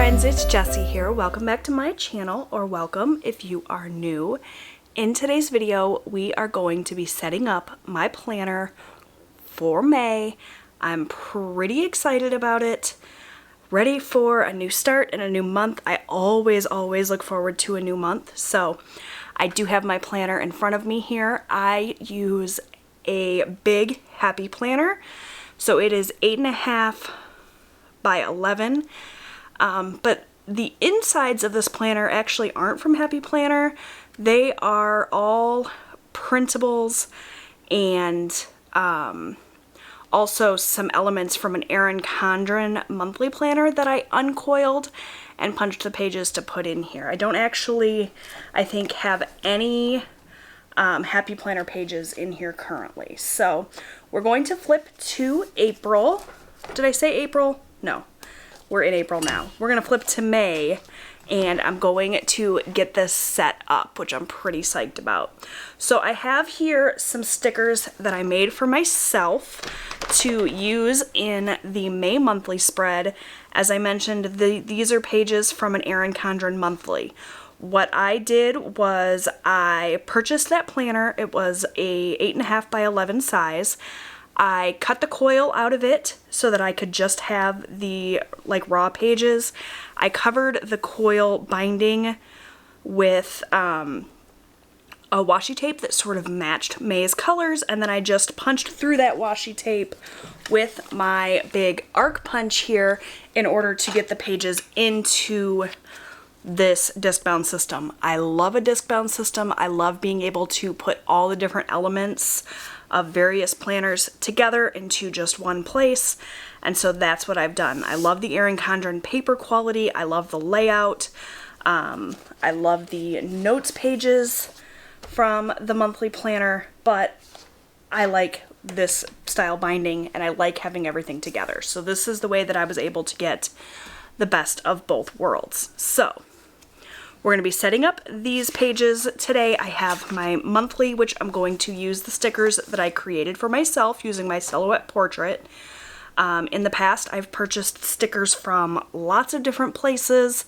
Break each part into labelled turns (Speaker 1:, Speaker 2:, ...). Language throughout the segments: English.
Speaker 1: friends, it's Jessie here. Welcome back to my channel, or welcome if you are new. In today's video, we are going to be setting up my planner for May. I'm pretty excited about it. Ready for a new start and a new month. I always look forward to a new month. So I do have my planner in front of me here. I use a big happy planner. So it is 8.5 by 11. But the insides of this planner actually aren't from Happy Planner. They are all printables and also some elements from an Erin Condren monthly planner that I uncoiled and punched the pages to put in here. I don't actually, I think, have any Happy Planner pages in here currently. So we're going to flip to April. Did I say April? No. We're in April now. We're going to flip to May, and I'm going to get this set up, which I'm pretty psyched about. So I have here some stickers that I made for myself to use in the May monthly spread. As I mentioned, these are pages from an Erin Condren monthly. What I did was I purchased that planner. It was a 8.5 by 11 size. I cut the coil out of it so that I could just have the raw pages. I covered the coil binding with a washi tape that sort of matched May's colors, and then I just punched through that washi tape with my big arc punch here in order to get the pages into this disc bound system. I love a disc bound system. I love being able to put all the different elements of various planners together into just one place, and so that's what I've done. I love the Erin Condren paper quality. I love the layout. I love the notes pages from the monthly planner, but I like this style binding and I like having everything together. So this is the way that I was able to get the best of both worlds. So we're going to be setting up these pages today. I have my monthly, which I'm going to use the stickers that I created for myself using my silhouette portrait. In the past, I've purchased stickers from lots of different places.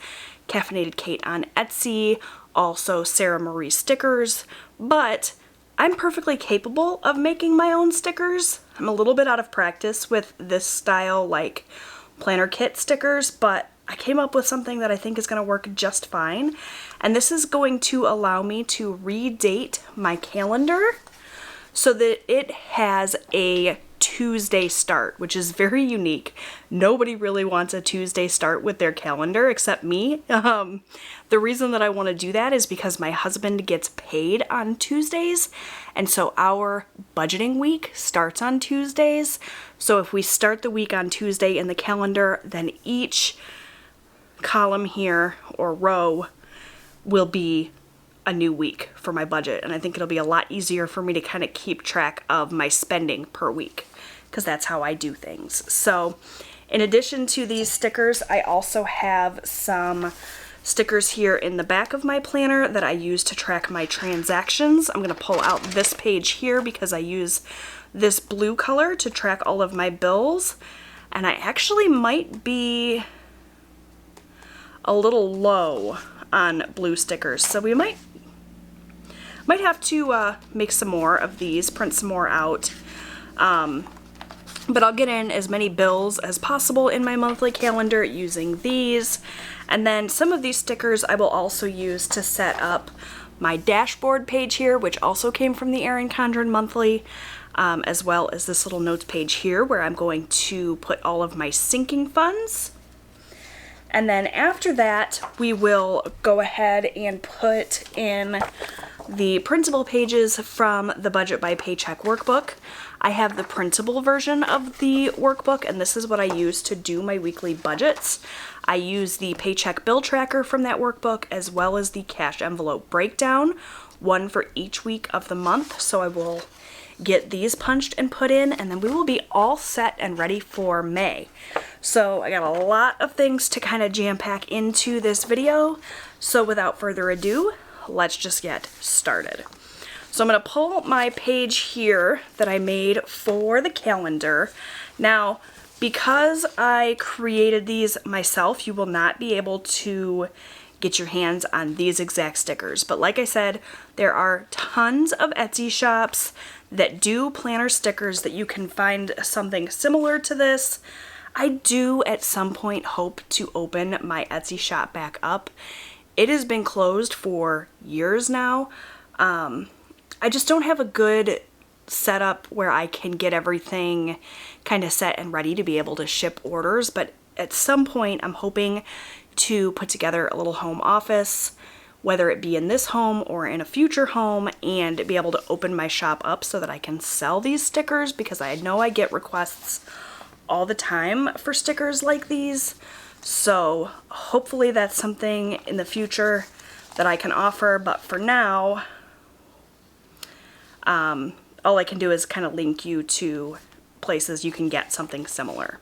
Speaker 1: Caffeinated Kate on Etsy, also Sarah Marie stickers, but I'm perfectly capable of making my own stickers. I'm a little bit out of practice with this style planner kit stickers, but I came up with something that I think is going to work just fine, and this is going to allow me to redate my calendar so that it has a Tuesday start, which is very unique. Nobody really wants a Tuesday start with their calendar except me. The reason that I want to do that is because my husband gets paid on Tuesdays, and so our budgeting week starts on Tuesdays. So if we start the week on Tuesday in the calendar, then each column here or row will be a new week for my budget, and I think it'll be a lot easier for me to kind of keep track of my spending per week, because that's how I do things. So in addition to these stickers, I also have some stickers here in the back of my planner that I use to track my transactions. I'm going to pull out this page here because I use this blue color to track all of my bills, and I actually might be a little low on blue stickers, so we might have to make some more of these, print some more out, but I'll get in as many bills as possible in my monthly calendar using these, and then some of these stickers I will also use to set up my dashboard page here, which also came from the Erin Condren monthly, as well as this little notes page here where I'm going to put all of my sinking funds. And then after that, we will go ahead and put in the printable pages from the Budget by Paycheck workbook. I have the printable version of the workbook, and this is what I use to do my weekly budgets. I use the paycheck bill tracker from that workbook, as well as the cash envelope breakdown, one for each week of the month. So I will get these punched and put in, and then we will be all set and ready for May. So I got a lot of things to kind of jam pack into this video. So without further ado, let's just get started. So I'm going to pull my page here that I made for the calendar. Now, Because I created these myself, you will not be able to get your hands on these exact stickers. But like I said, there are tons of Etsy shops that do planner stickers that you can find something similar to this. I do at some point hope to open my Etsy shop back up. It has been closed for years now. I just don't have a good setup where I can get everything kind of set and ready to be able to ship orders, but at some point I'm hoping to put together a little home office, whether it be in this home or in a future home, and be able to open my shop up so that I can sell these stickers, because I know I get requests all the time for stickers like these. So hopefully that's something in the future that I can offer, but for now, all I can do is kind of link you to places you can get something similar.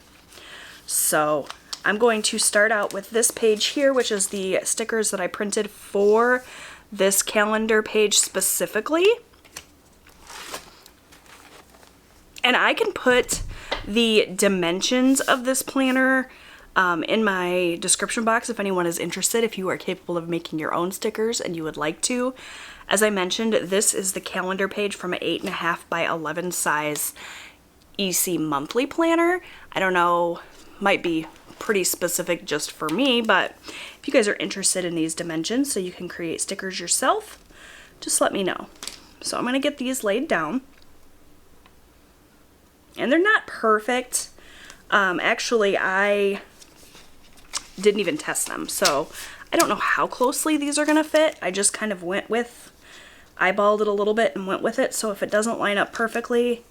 Speaker 1: So I'm going to start out with this page here, which is the stickers that I printed for this calendar page specifically. And I can put the dimensions of this planner in my description box if anyone is interested, if you are capable of making your own stickers and you would like to. As I mentioned, this is the calendar page from an 8.5 by 11 size EC monthly planner. I don't know, might be pretty specific just for me, but if you guys are interested in these dimensions so you can create stickers yourself, just let me know. So I'm going to get these laid down. And they're not perfect. Actually, I didn't even test them, so I don't know how closely these are going to fit. I just kind of eyeballed it a little bit and went with it, so if it doesn't line up perfectly,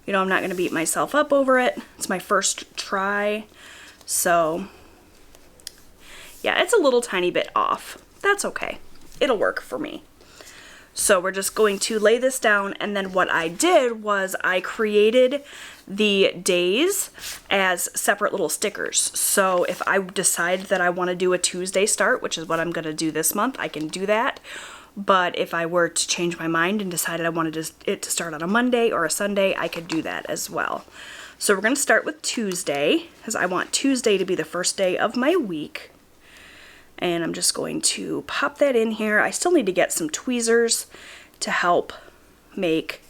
Speaker 1: you know, I'm not going to beat myself up over it. It's my first try, so yeah, it's a little tiny bit off. That's okay. It'll work for me. So we're just going to lay this down, and then what I did was I created the days as separate little stickers. So if I decide that I want to do a Tuesday start, which is what I'm going to do this month, I can do that. But if I were to change my mind and decided I wanted it to start on a Monday or a Sunday, I could do that as well. So we're going to start with Tuesday, because I want Tuesday to be the first day of my week. And I'm just going to pop that in here. I still need to get some tweezers to help make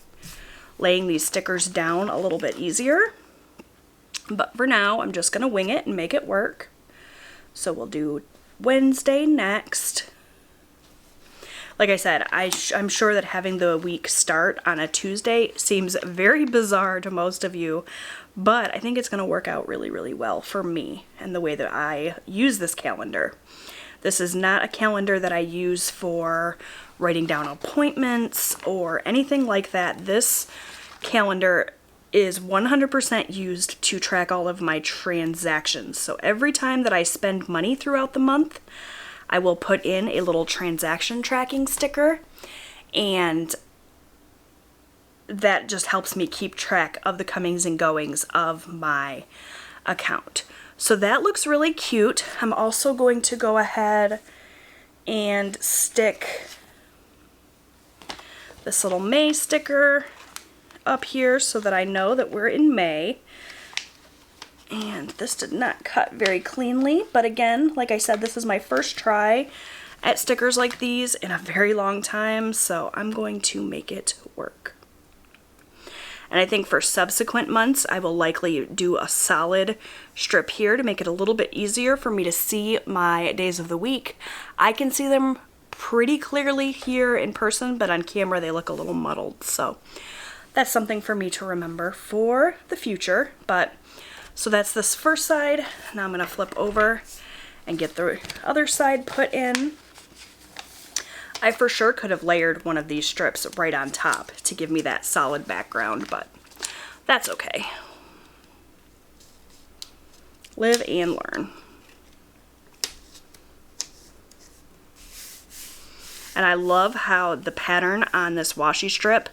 Speaker 1: laying these stickers down a little bit easier. But for now, I'm just going to wing it and make it work. So we'll do Wednesday next. Like I said, I'm sure that having the week start on a Tuesday seems very bizarre to most of you, but I think it's going to work out really, really well for me and the way that I use this calendar. This is not a calendar that I use for writing down appointments or anything like that. This calendar is 100% used to track all of my transactions. So every time that I spend money throughout the month, I will put in a little transaction tracking sticker, and that just helps me keep track of the comings and goings of my account. So that looks really cute. I'm also going to go ahead and stick this little May sticker up here so that I know that we're in May. And this did not cut very cleanly, but again, like I said, this is my first try at stickers like these in a very long time, so I'm going to make it work. And I think for subsequent months, I will likely do a solid strip here to make it a little bit easier for me to see my days of the week. I can see them pretty clearly here in person, but on camera they look a little muddled, so that's something for me to remember for the future. But so that's this first side. Now I'm going to flip over and get the other side put in. I for sure could have layered one of these strips right on top to give me that solid background, but that's okay. Live and learn. And I love how the pattern on this washi strip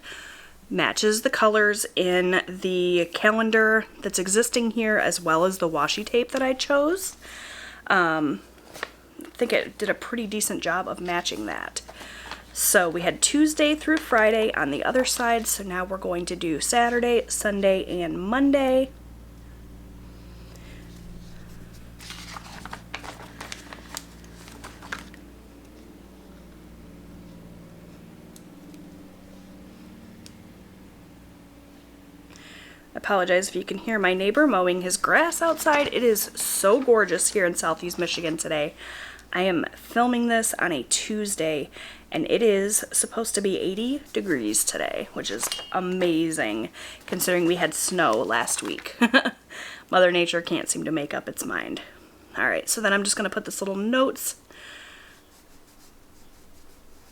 Speaker 1: matches the colors in the calendar that's existing here, as well as the washi tape that I chose. I think it did a pretty decent job of matching that. So we had Tuesday through Friday on the other side, so now we're going to do Saturday, Sunday, and Monday. apologize if you can hear my neighbor mowing his grass outside. It is so gorgeous here in Southeast Michigan today. I am filming this on a Tuesday, and it is supposed to be 80 degrees today, which is amazing considering we had snow last week. Mother Nature can't seem to make up its mind. Alright, so then I'm just going to put this little notes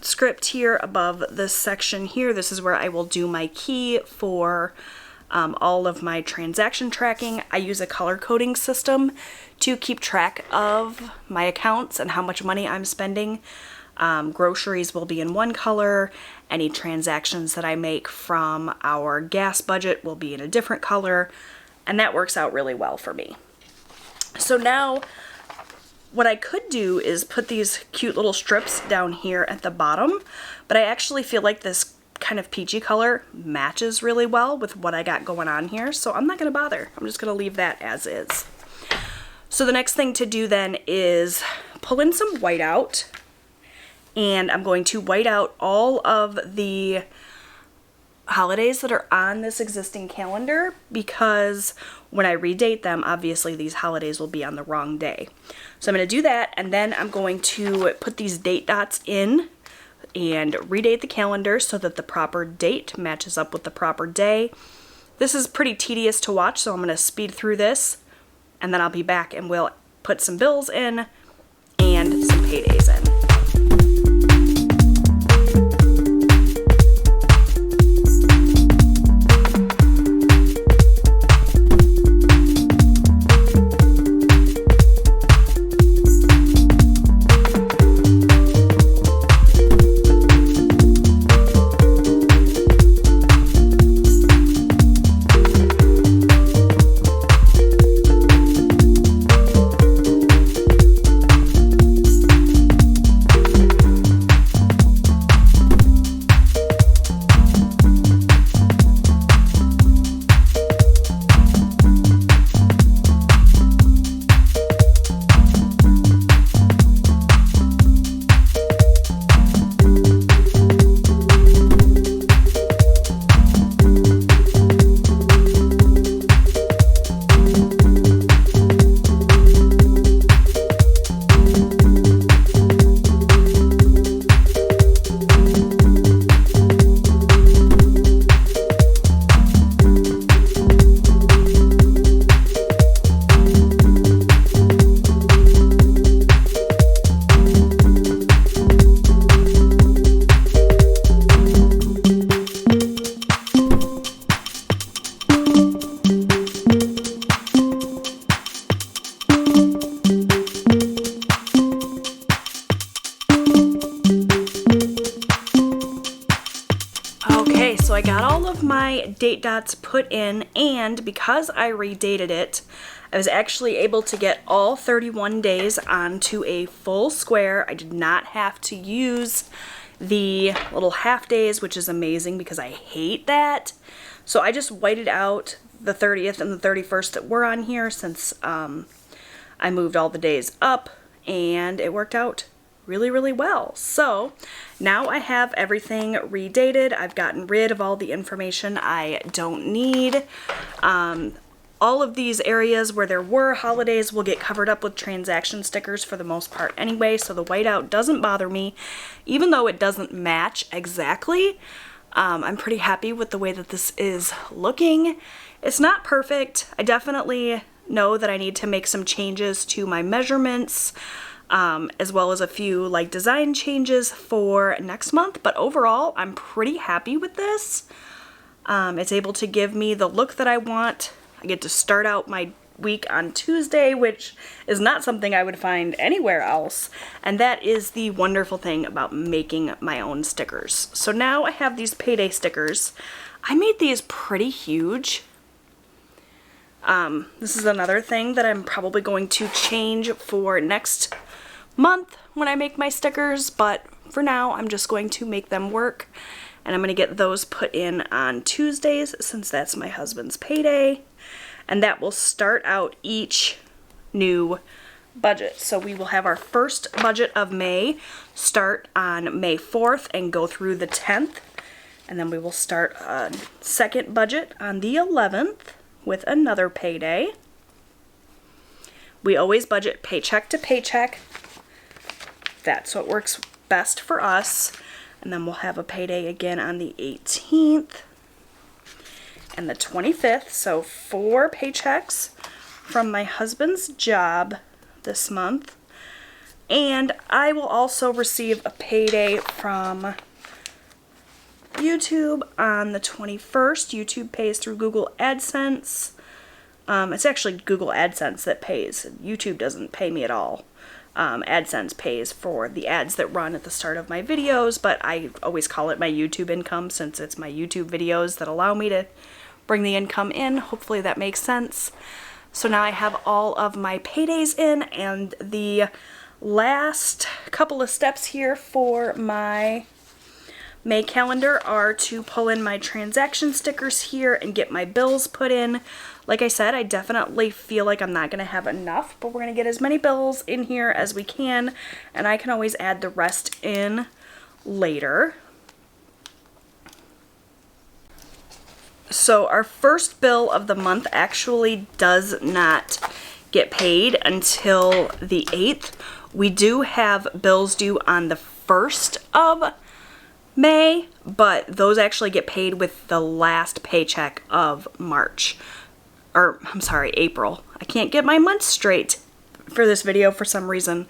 Speaker 1: script here above this section here. This is where I will do my key for all of my transaction tracking. I use a color coding system to keep track of my accounts and how much money I'm spending. Groceries will be in one color. Any transactions that I make from our gas budget will be in a different color, and that works out really well for me. So now what I could do is put these cute little strips down here at the bottom, but I actually feel like this kind of peachy color matches really well with what I got going on here, so I'm not going to bother. I'm just going to leave that as is. So the next thing to do then is pull in some whiteout, and I'm going to white out all of the holidays that are on this existing calendar, because when I redate them, obviously these holidays will be on the wrong day. So I'm going to do that, and then I'm going to put these date dots in and redate the calendar so that the proper date matches up with the proper day. This is pretty tedious to watch, so I'm going to speed through this, and then I'll be back and we'll put some bills in and some paydays in. So I got all of my date dots put in, and because I redated it, I was actually able to get all 31 days onto a full square. I did not have to use the little half days, which is amazing because I hate that. So I just whited out the 30th and the 31st that were on here since I moved all the days up, and it worked out really, really well. So now I have everything redated. I've gotten rid of all the information I don't need. All of these areas where there were holidays will get covered up with transaction stickers for the most part anyway, so the whiteout doesn't bother me. Even though it doesn't match exactly, I'm pretty happy with the way that this is looking. It's not perfect. I definitely know that I need to make some changes to my measurements, as well as a few like design changes for next month, but overall I'm pretty happy with this. It's able to give me the look that I want. I get to start out my week on Tuesday, which is not something I would find anywhere else, and that is the wonderful thing about making my own stickers. So now I have these Payday stickers. I made these pretty huge. This is another thing that I'm probably going to change for next month when I make my stickers, but for now I'm just going to make them work, and I'm going to get those put in on Tuesdays since that's my husband's payday, and that will start out each new budget. So we will have our first budget of May start on May 4th and go through the 10th, and then we will start a second budget on the 11th, with another payday. We always budget paycheck to paycheck. That's what works best for us. And then we'll have a payday again on the 18th and the 25th. So 4 paychecks from my husband's job this month. And I will also receive a payday from YouTube on the 21st. YouTube pays through Google AdSense. It's actually Google AdSense that pays. YouTube doesn't pay me at all. AdSense pays for the ads that run at the start of my videos, but I always call it my YouTube income since it's my YouTube videos that allow me to bring the income in. Hopefully that makes sense. So now I have all of my paydays in, and the last couple of steps here for my May calendar are to pull in my transaction stickers here and get my bills put in. Like I said, I definitely feel like I'm not going to have enough, but we're going to get as many bills in here as we can, and I can always add the rest in later. So our first bill of the month actually does not get paid until the 8th. We do have bills due on the 1st of May, but those actually get paid with the last paycheck of March. Or, I'm sorry, April. I can't get my months straight for this video for some reason.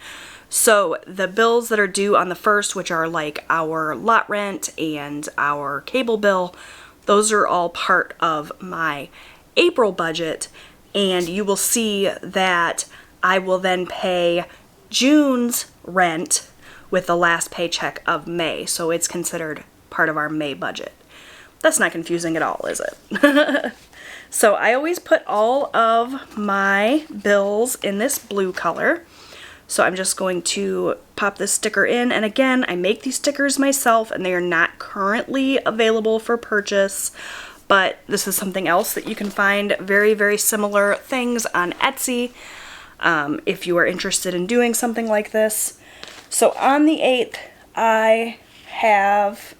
Speaker 1: So the bills that are due on the 1st, which are like our lot rent and our cable bill, those are all part of my April budget, and you will see that I will then pay June's rent with the last paycheck of May, so it's considered part of our May budget. That's not confusing at all, is it? So I always put all of my bills in this blue color. So I'm just going to pop this sticker in, and again, I make these stickers myself and they are not currently available for purchase, but this is something else that you can find very, very similar things on Etsy if you are interested in doing something like this. So on the 8th, I have,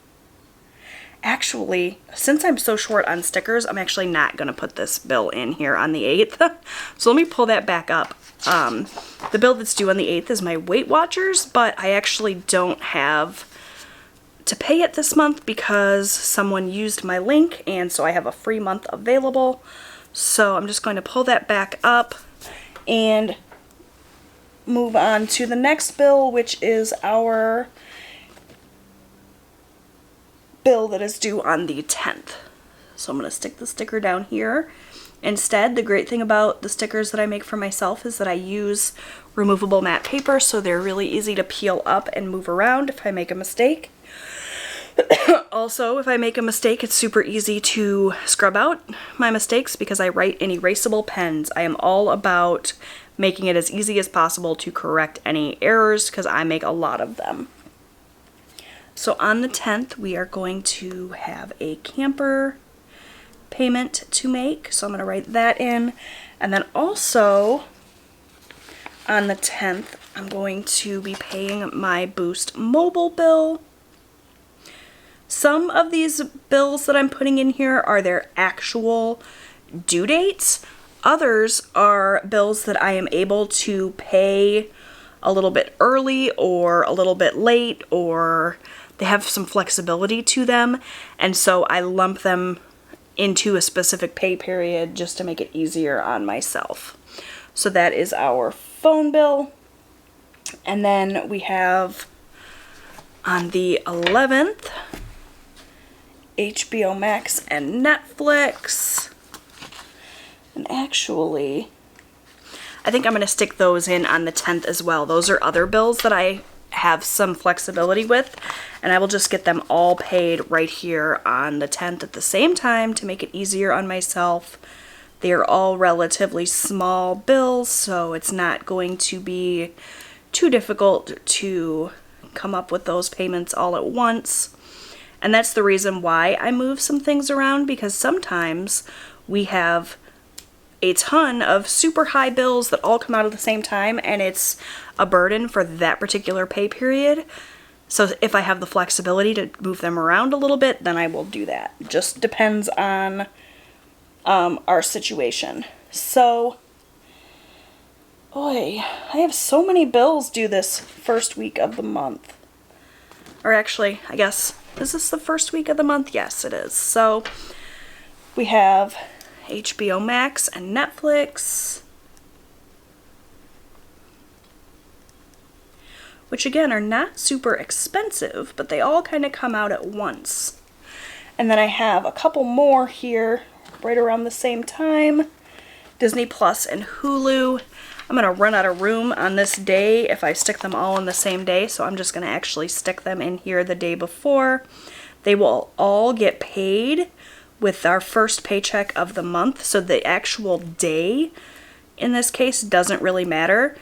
Speaker 1: actually, since I'm so short on stickers, I'm actually not going to put this bill in here on the 8th. So let me pull that back up. The bill that's due on the 8th is my Weight Watchers, but I actually don't have to pay it this month because someone used my link, and so I have a free month available. So I'm just going to pull that back up and move on to the next bill, which is our bill that is due on the 10th. So I'm going to stick the sticker down here. Instead, the great thing about the stickers that I make for myself is that I use removable matte paper, so they're really easy to peel up and move around if I make a mistake. Also, if I make a mistake, it's super easy to scrub out my mistakes because I write in erasable pens. I am all about making it as easy as possible to correct any errors because I make a lot of them. So on the 10th, we are going to have a camper payment to make. So I'm going to write that in. And then also on the 10th, I'm going to be paying my Boost mobile bill. Some of these bills that I'm putting in here are their actual due dates. Others are bills that I am able to pay a little bit early or a little bit late, or they have some flexibility to them, and so I lump them into a specific pay period just to make it easier on myself. So that is our phone bill. And then we have on the 11th, HBO Max and Netflix. And actually, I think I'm going to stick those in on the 10th as well. Those are other bills that I have some flexibility with, and I will just get them all paid right here on the 10th at the same time to make it easier on myself. They are all relatively small bills, so it's not going to be too difficult to come up with those payments all at once. And that's the reason why I move some things around, because sometimes we have a ton of super high bills that all come out at the same time, and it's a burden for that particular pay period. So if I have the flexibility to move them around a little bit, then I will do that. It just depends on our situation. So, boy, I have so many bills due this first week of the month. Or actually, I guess, is this the first week of the month? Yes, it is. So, we have HBO Max and Netflix, which again are not super expensive, but they all kind of come out at once. And then I have a couple more here right around the same time. Disney Plus and Hulu. I'm going to run out of room on this day if I stick them all in the same day, so I'm just going to actually stick them in here the day before. They will all get paid with our first paycheck of the month, so the actual day in this case doesn't really matter.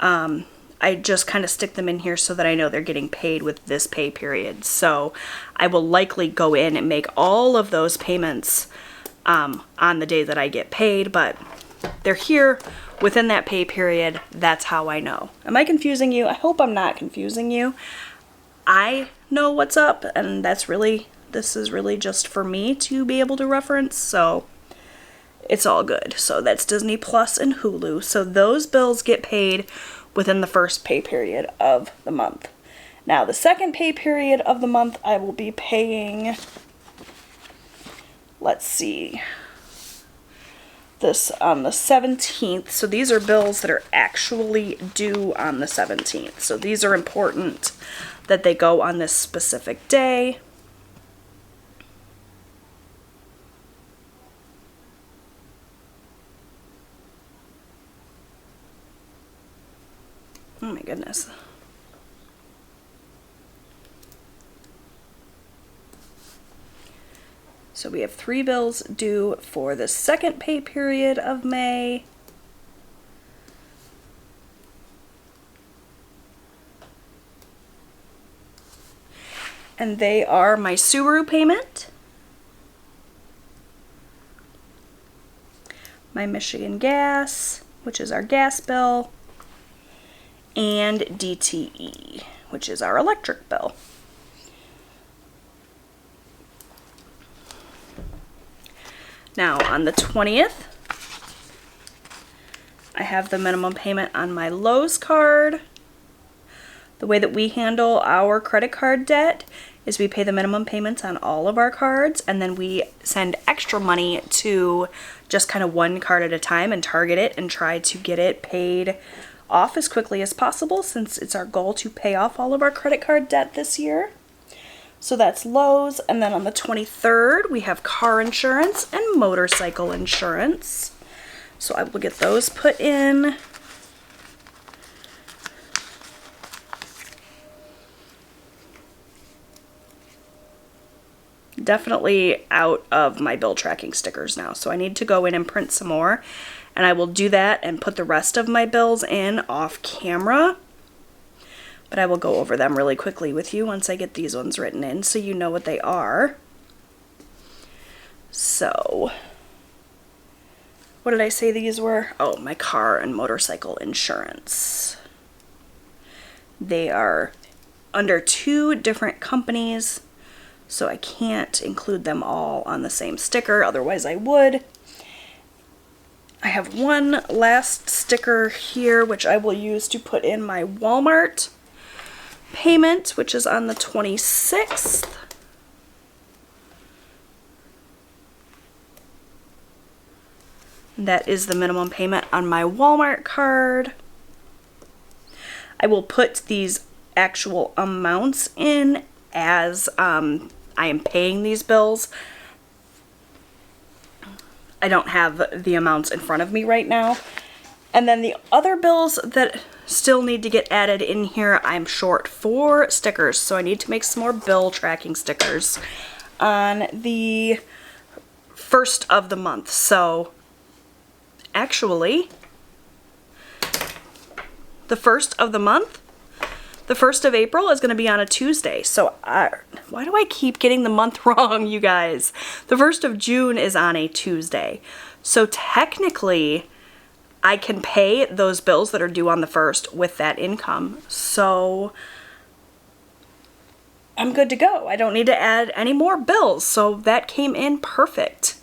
Speaker 1: I just kind of stick them in here so that I know they're getting paid with this pay period. So I will likely go in and make all of those payments on the day that I get paid, but they're here within that pay period. That's how I know. Am I confusing you? I hope I'm not confusing you. I know what's up, and this is really just for me to be able to reference, so it's all good. So that's Disney Plus and Hulu. So those bills get paid within the first pay period of the month. Now, the second pay period of the month, I will be paying, let's see, this on the 17th. So these are bills that are actually due on the 17th. So these are important that they go on this specific day. Oh my goodness. So we have 3 bills due for the second pay period of May. And they are my Subaru payment, my Michigan Gas, which is our gas bill, and DTE, which is our electric bill. Now, on the 20th, I have the minimum payment on my Lowe's card. The way that we handle our credit card debt is we pay the minimum payments on all of our cards, and then we send extra money to just kind of one card at a time and target it and try to get it paid off as quickly as possible, since it's our goal to pay off all of our credit card debt this year. So that's Lowe's. And then on the 23rd, we have car insurance and motorcycle insurance. So I will get those put in. Definitely out of my bill tracking stickers now, so I need to go in and print some more, and I will do that and put the rest of my bills in off camera, but I will go over them really quickly with you once I get these ones written in so you know what they are. So, what did I say these were? Oh, my car and motorcycle insurance. They are under 2 different companies, so I can't include them all on the same sticker, otherwise I would. I have one last sticker here, which I will use to put in my Walmart payment, which is on the 26th. That is the minimum payment on my Walmart card. I will put these actual amounts in as I am paying these bills. I don't have the amounts in front of me right now. And then the other bills that still need to get added in here, I'm short 4 stickers, so I need to make some more bill tracking stickers on the 1st of the month. So actually, the 1st of the month, the 1st of April is going to be on a Tuesday. So why do I keep getting the month wrong, you guys? The 1st of June is on a Tuesday. So technically, I can pay those bills that are due on the 1st with that income. So I'm good to go. I don't need to add any more bills. So that came in perfect.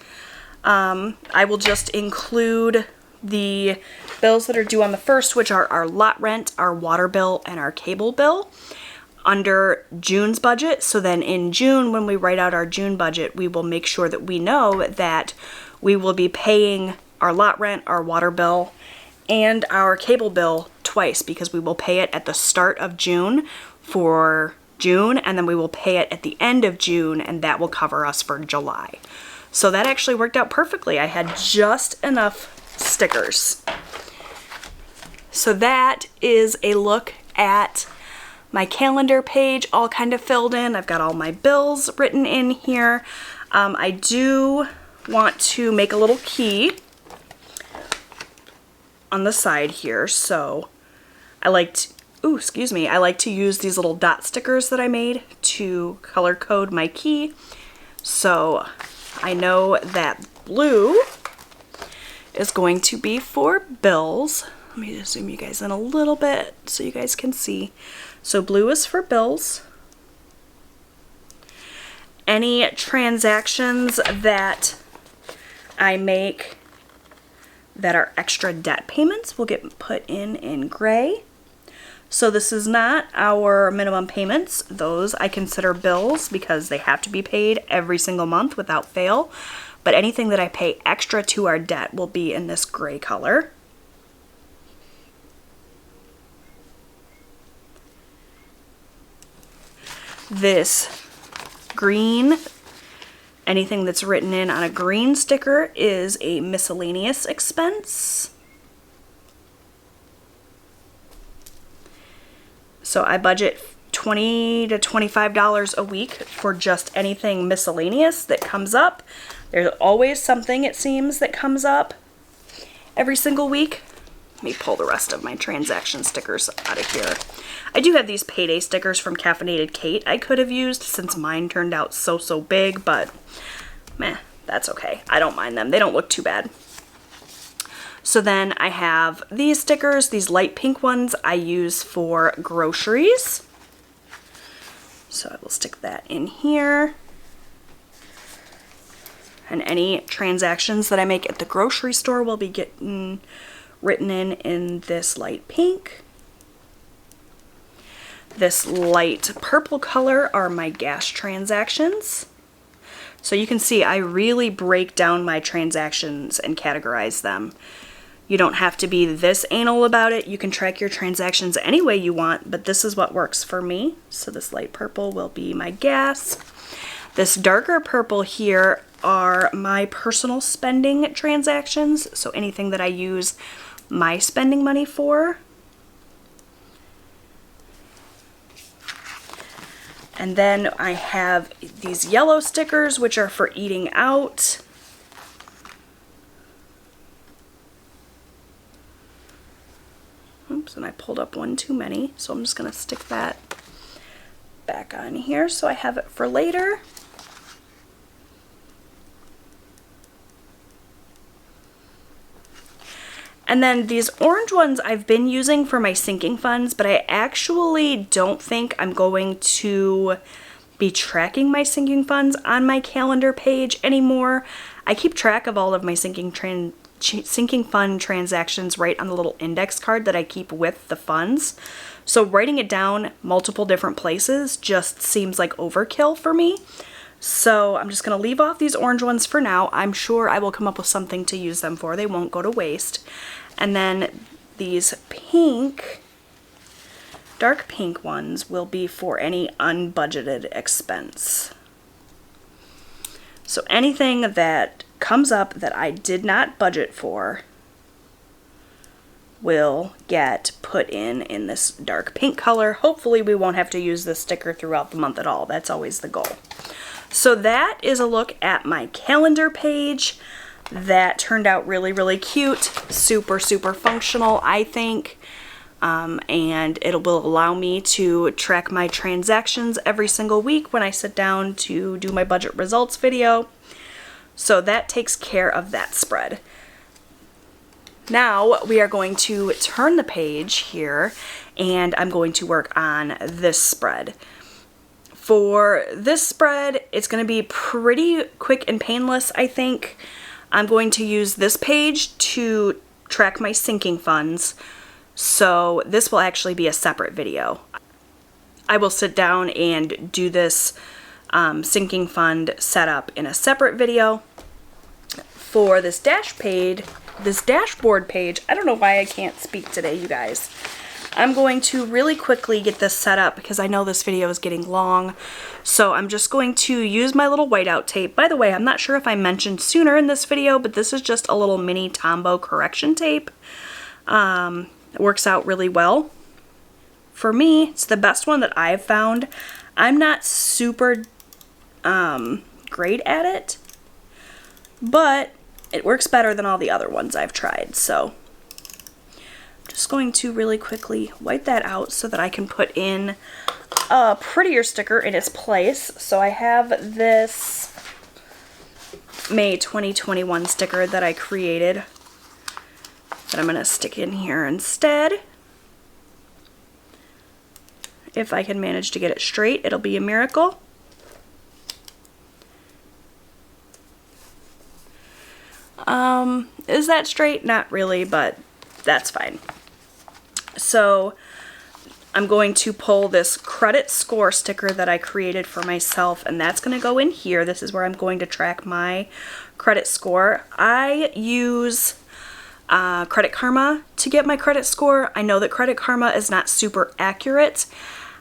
Speaker 1: I will just include the bills that are due on the 1st, which are our lot rent, our water bill, and our cable bill, under June's budget. So then in June, when we write out our June budget, we will make sure that we know that we will be paying our lot rent, our water bill, and our cable bill twice, because we will pay it at the start of June for June, and then we will pay it at the end of June, and that will cover us for July. So that actually worked out perfectly. I had just enough stickers. So that is a look at my calendar page, all kind of filled in. I've got all my bills written in here. I do want to make a little key on the side here, so I like to use these little dot stickers that I made to color code my key. So I know that blue is going to be for bills. Let me just zoom you guys in a little bit so you guys can see. So blue is for bills. Any transactions that I make that are extra debt payments will get put in gray. So this is not our minimum payments. Those I consider bills because they have to be paid every single month without fail. But anything that I pay extra to our debt will be in this gray color. This green, anything that's written in on a green sticker is a miscellaneous expense. So I budget $20 to $25 a week for just anything miscellaneous that comes up. There's always something, it seems, that comes up every single week. Let me pull the rest of my transaction stickers out of here. I do have these Payday stickers from Caffeinated Kate I could have used since mine turned out so big, but meh, that's okay. I don't mind them. They don't look too bad. So then I have these stickers, these light pink ones I use for groceries. So I will stick that in here. And any transactions that I make at the grocery store will be getting written in this light pink. This light purple color are my gas transactions. So you can see I really break down my transactions and categorize them. You don't have to be this anal about it. You can track your transactions any way you want, but this is what works for me. So this light purple will be my gas. This darker purple here are my personal spending transactions. So anything that I use my spending money for. And then I have these yellow stickers, which are for eating out. Oops, and I pulled up one too many, so I'm just going to stick that back on here so I have it for later. And then these orange ones I've been using for my sinking funds, but I actually don't think I'm going to be tracking my sinking funds on my calendar page anymore. I keep track of all of my sinking fund transactions right on the little index card that I keep with the funds. So writing it down multiple different places just seems like overkill for me. So I'm just going to leave off these orange ones for now. I'm sure I will come up with something to use them for. They won't go to waste. And then these pink, dark pink ones will be for any unbudgeted expense. So anything that comes up that I did not budget for will get put in this dark pink color. Hopefully we won't have to use this sticker throughout the month at all. That's always the goal. So that is a look at my calendar page. That turned out really cute, super functional, I think, and it will allow me to track my transactions every single week when I sit down to do my budget results video. So that takes care of that spread. Now we are going to turn the page here, and I'm going to work on this spread. For this spread, it's going to be pretty quick and painless, I think. I'm going to use this page to track my sinking funds, so this will actually be a separate video. I will sit down and do this sinking fund setup in a separate video. For this dashboard page, I don't know why I can't speak today, you guys. I'm going to really quickly get this set up because I know this video is getting long. So I'm just going to use my little whiteout tape. By the way, I'm not sure if I mentioned sooner in this video, but this is just a little mini Tombow correction tape. It works out really well. For me, it's the best one that I've found. I'm not super great at it, but it works better than all the other ones I've tried. So I'm just going to really quickly wipe that out so that I can put in a prettier sticker in its place. So I have this May 2021 sticker that I created that I'm going to stick in here instead. If I can manage to get it straight, it'll be a miracle. Is that straight? Not really, but that's fine. So I'm going to pull this credit score sticker that I created for myself, and that's going to go in here. This is where I'm going to track my credit score. I use Credit Karma to get my credit score. I know that Credit Karma is not super accurate.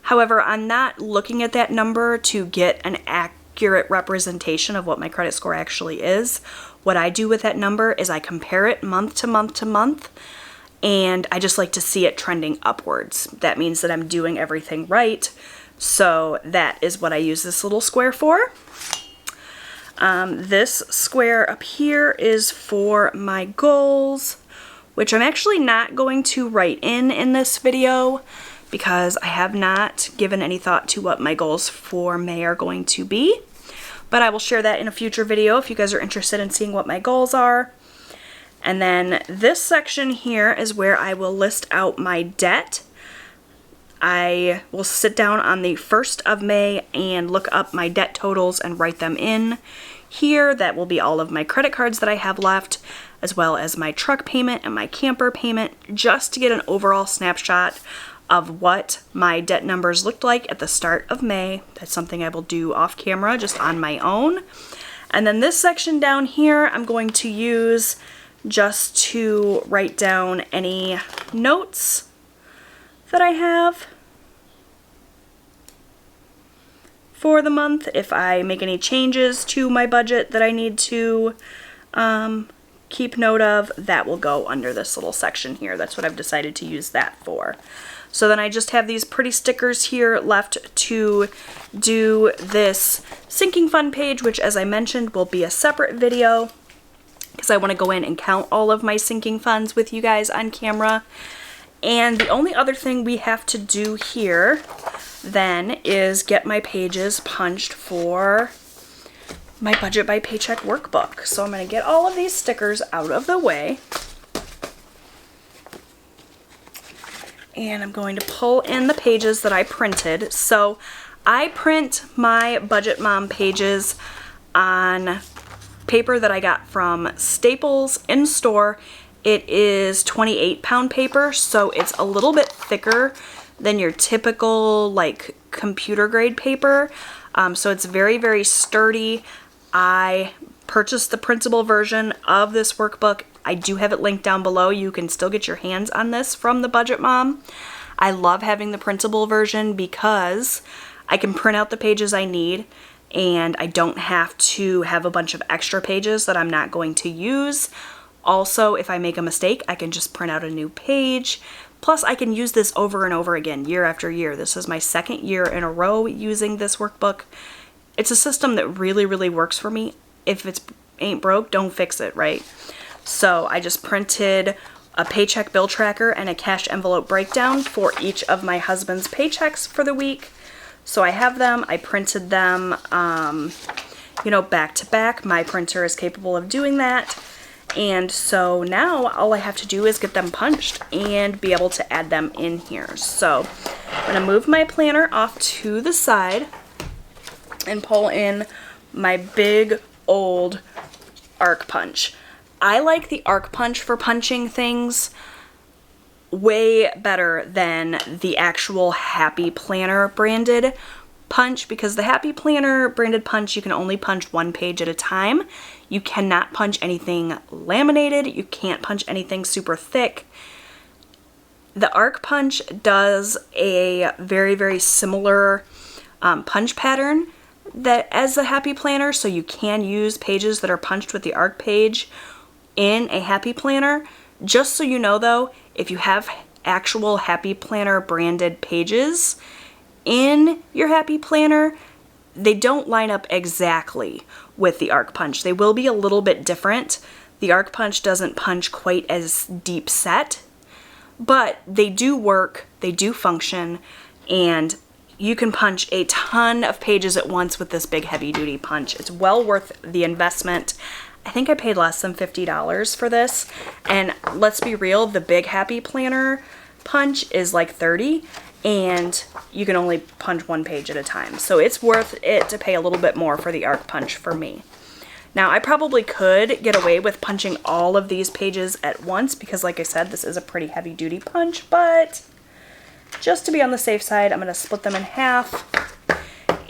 Speaker 1: However, I'm not looking at that number to get an accurate representation of what my credit score actually is. What I do with that number is I compare it month to month to month, and I just like to see it trending upwards. That means that I'm doing everything right. So that is what I use this little square for. This square up here is for my goals, which I'm actually not going to write in this video because I have not given any thought to what my goals for May are going to be. But I will share that in a future video if you guys are interested in seeing what my goals are. And then this section here is where I will list out my debt. I will sit down on the 1st of May and look up my debt totals and write them in here. That will be all of my credit cards that I have left, as well as my truck payment and my camper payment, just to get an overall snapshot of what my debt numbers looked like at the start of May. That's something I will do off camera, just on my own. And then this section down here, I'm going to use just to write down any notes that I have for the month. If I make any changes to my budget that I need to keep note of, that will go under this little section here. That's what I've decided to use that for. So then I just have these pretty stickers here left to do this sinking fund page, which, as I mentioned, will be a separate video because I want to go in and count all of my sinking funds with you guys on camera. And the only other thing we have to do here then is get my pages punched for my budget by paycheck workbook. So I'm going to get all of these stickers out of the way. And I'm going to pull in the pages that I printed. So I print my Budget Mom pages on paper that I got from Staples in store. It is 28-pound paper, so it's a little bit thicker than your typical like computer grade paper. So it's very, very sturdy. I purchased the printable version of this workbook. I do have it linked down below. You can still get your hands on this from the Budget Mom. I love having the printable version because I can print out the pages I need and I don't have to have a bunch of extra pages that I'm not going to use. Also, if I make a mistake, I can just print out a new page. Plus, I can use this over and over again, year after year. This is my 2nd year in a row using this workbook. It's a system that really, really works for me. If it ain't broke, don't fix it, right? So I just printed a paycheck bill tracker and a cash envelope breakdown for each of my husband's paychecks for the week. So I have them. I printed them, you know, back to back. My printer is capable of doing that. And so now all I have to do is get them punched and be able to add them in here. So I'm going to move my planner off to the side and pull in my big old arc punch. I like the arc punch for punching things way better than the actual Happy Planner branded punch, because the Happy Planner branded punch, you can only punch one page at a time. You cannot punch anything laminated. You can't punch anything super thick. The arc punch does a very, very similar punch pattern as the Happy Planner, so you can use pages that are punched with the arc page in a Happy Planner. Just so you know though, if you have actual Happy Planner branded pages in your Happy Planner, they don't line up exactly with the arc punch. They will be a little bit different. The arc punch doesn't punch quite as deep set, but they do work, they do function, and you can punch a ton of pages at once with this big heavy duty punch. It's well worth the investment. I think I paid less than $50 for this, and let's be real, the big Happy Planner punch is like $30, and you can only punch one page at a time. So it's worth it to pay a little bit more for the arc punch for me. Now, I probably could get away with punching all of these pages at once because, like I said, this is a pretty heavy duty punch, but just to be on the safe side, I'm going to split them in half,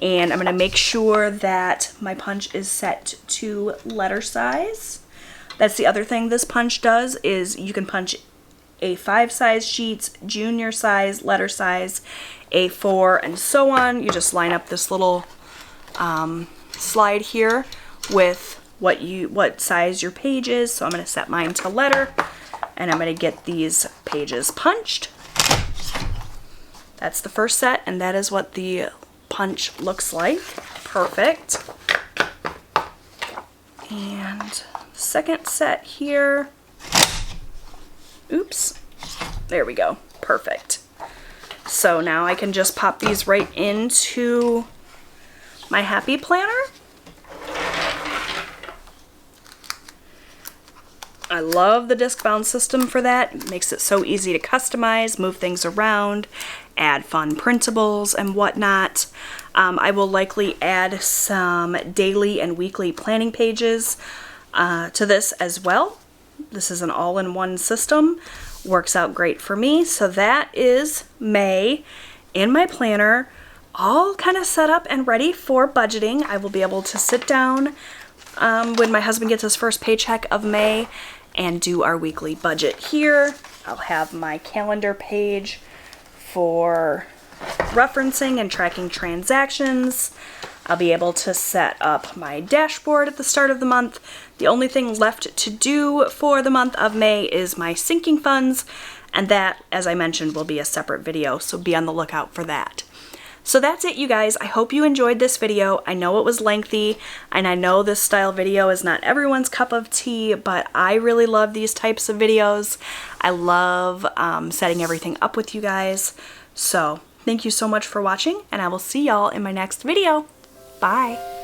Speaker 1: and I'm going to make sure that my punch is set to letter size. That's the other thing this punch does, is you can punch A5 size sheets, junior size, letter size, A4, and so on. You just line up this little slide here with what size your page is. So I'm going to set mine to letter, and I'm going to get these pages punched. That's the first set, and that is what the punch looks like. Perfect. And second set here. Oops. There we go. Perfect. So now I can just pop these right into my Happy Planner. I love the disc bound system for that. It makes it so easy to customize, move things around, add fun printables and whatnot. I will likely add some daily and weekly planning pages to this as well. This is an all-in-one system. Works out great for me. So that is May in my planner, all kind of set up and ready for budgeting. I will be able to sit down when my husband gets his first paycheck of May and do our weekly budget here. I'll have my calendar page for referencing and tracking transactions. I'll be able to set up my dashboard at the start of the month. The only thing left to do for the month of May is my sinking funds, and that, as I mentioned, will be a separate video, so be on the lookout for that. So that's it, you guys. I hope you enjoyed this video. I know it was lengthy, and I know this style video is not everyone's cup of tea, but I really love these types of videos. I love setting everything up with you guys. So thank you so much for watching, and I will see y'all in my next video. Bye.